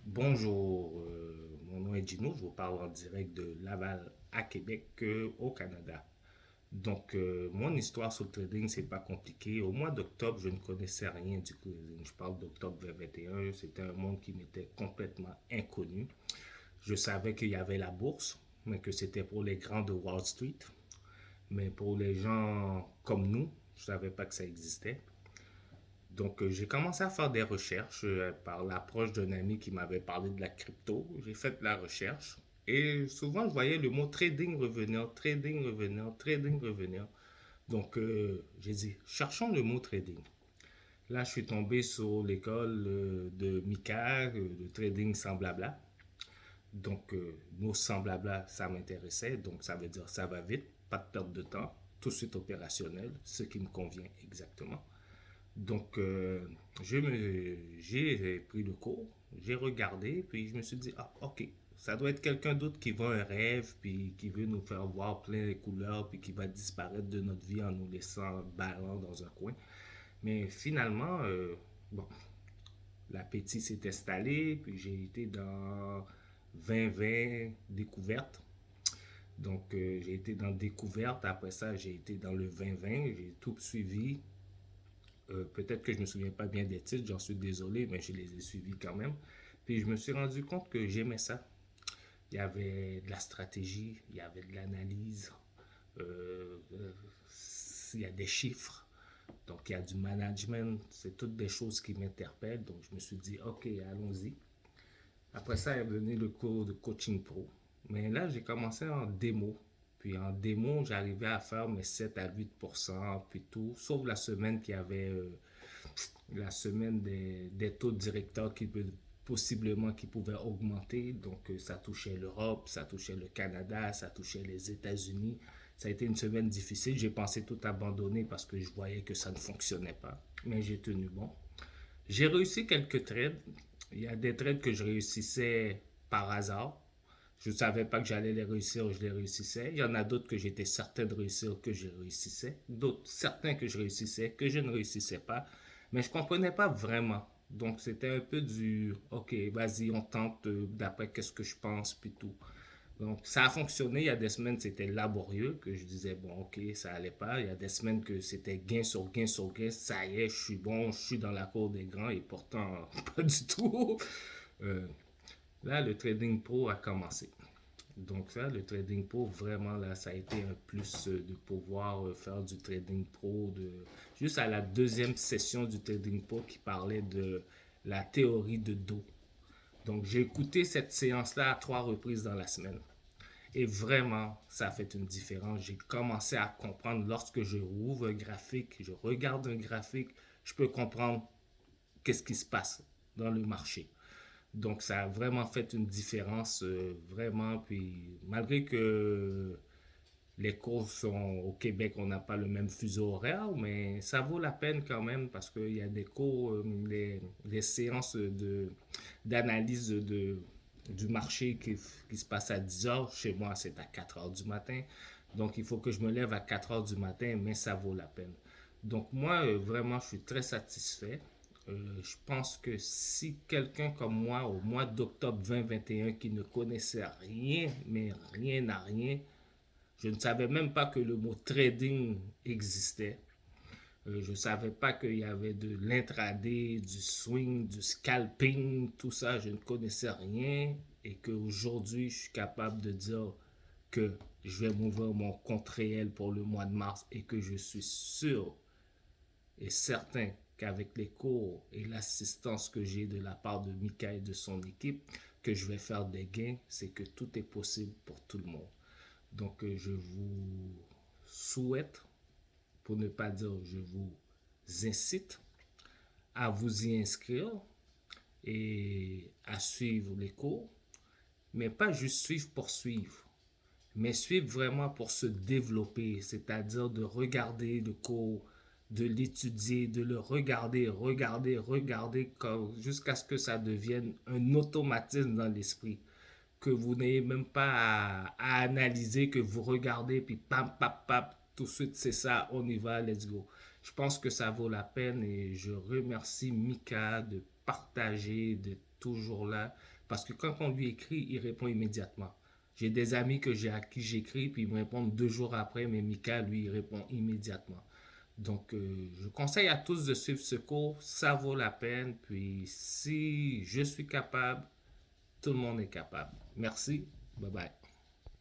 Bonjour, mon nom est Gino, je vous parle en direct de Laval à Québec, au Canada. Mon histoire sur le trading, c'est pas compliqué. Au mois d'octobre, je ne connaissais rien du trading. Je parle d'octobre 2021, c'était un monde qui m'était complètement inconnu. Je savais qu'il y avait la bourse, mais que c'était pour les grands de Wall Street. Mais pour les gens comme nous, je savais pas que ça existait. J'ai commencé à faire des recherches par l'approche d'un ami qui m'avait parlé de la crypto. J'ai fait de la recherche et souvent je voyais le mot trading revenir, trading revenir, trading revenir. J'ai dit, cherchons le mot trading. Là, je suis tombé sur l'école de Mika, de trading sans blabla. Mot sans blabla, ça m'intéressait. Donc, ça veut dire ça va vite, pas de perte de temps, tout de suite opérationnel, ce qui me convient exactement. Donc, j'ai pris le cours, j'ai regardé, puis je me suis dit, ah, ok, ça doit être quelqu'un d'autre qui voit un rêve, puis qui veut nous faire voir plein de couleurs, puis qui va disparaître de notre vie en nous laissant ballants dans un coin. Mais finalement, bon, l'appétit s'est installé, puis j'ai été dans 2020 découverte. J'ai été dans découverte, après ça, j'ai été dans le 2020, j'ai tout suivi. Peut-être que je ne me souviens pas bien des titres, j'en suis désolé, mais je les ai suivis quand même. Puis je me suis rendu compte que j'aimais ça. Il y avait de la stratégie, il y avait de l'analyse, euh, euh, il y a des chiffres, donc il y a du management, c'est toutes des choses qui m'interpellent. Donc je me suis dit, ok, allons-y. Après ça, il est venu le cours de coaching pro. Mais là, j'ai commencé en démo. Puis en démo, j'arrivais à faire mes 7 à 8%, puis tout, sauf la semaine qui avait la semaine des taux directeurs qui peut, possiblement qui pouvaient augmenter. Ça touchait l'Europe, ça touchait le Canada, ça touchait les États-Unis. Ça a été une semaine difficile. J'ai pensé tout abandonner parce que je voyais que ça ne fonctionnait pas. Mais j'ai tenu bon. J'ai réussi quelques trades. Il y a des trades que je réussissais par hasard. Je ne savais pas que j'allais les réussir, je les réussissais. Il y en a d'autres que j'étais certain de réussir, que je réussissais. D'autres certains que je réussissais, que je ne réussissais pas. Mais je ne comprenais pas vraiment. Donc c'était un peu du, ok, vas-y, on tente d'après qu'est-ce que je pense, puis tout. Donc ça a fonctionné. Il y a des semaines c'était laborieux, que je disais, bon, ok, ça allait pas. Il y a des semaines que c'était gain sur gain sur gain. Ça y est, je suis bon, je suis dans la cour des grands, et pourtant, pas du tout. Euh, Là, le trading pro a commencé. Donc ça, le trading pro, vraiment, là, ça a été un plus de pouvoir faire du trading pro. Juste à la deuxième session du trading pro qui parlait de la théorie de dos. Donc j'ai écouté cette séance-là à 3 reprises dans la semaine. Et vraiment, ça a fait une différence. J'ai commencé à comprendre lorsque je rouvre un graphique, je regarde un graphique, je peux comprendre qu'est-ce qui se passe dans le marché. Donc, ça a vraiment fait une différence, vraiment. Puis, malgré que les cours sont au Québec, on n'a pas le même fuseau horaire, mais ça vaut la peine quand même parce qu'il y a des cours, les séances d'analyse du marché qui se passent à 10 heures. Chez moi, c'est à 4 heures du matin. Donc, il faut que je me lève à 4 heures du matin, mais ça vaut la peine. Donc, moi, vraiment, je suis très satisfait. Je pense que si quelqu'un comme moi, au mois d'octobre 2021, qui ne connaissait rien, mais rien à rien, je ne savais même pas que le mot trading existait. Je ne savais pas qu'il y avait de l'intraday, du swing, du scalping, tout ça, je ne connaissais rien. Et qu'aujourd'hui, je suis capable de dire que je vais m'ouvrir mon compte réel pour le mois de mars et que je suis sûr et certain qu'avec les cours et l'assistance que j'ai de la part de Mika et de son équipe, que je vais faire des gains, c'est que tout est possible pour tout le monde. Je vous souhaite, pour ne pas dire je vous incite à vous y inscrire et à suivre les cours, mais pas juste suivre pour suivre, mais suivre vraiment pour se développer, c'est-à-dire de regarder le cours, de l'étudier, de le regarder, regarder, regarder jusqu'à ce que ça devienne un automatisme dans l'esprit. Que vous n'ayez même pas à analyser, que vous regardez, puis pam, pam, pam, tout de suite, c'est ça, on y va, let's go. Je pense que ça vaut la peine et je remercie Mika de partager, de toujours là. Parce que quand on lui écrit, il répond immédiatement. J'ai des amis à qui j'écris, puis ils me répondent 2 jours après, mais Mika, lui, il répond immédiatement. Donc, je conseille à tous de suivre ce cours, ça vaut la peine. Puis, si je suis capable, tout le monde est capable. Merci, bye bye.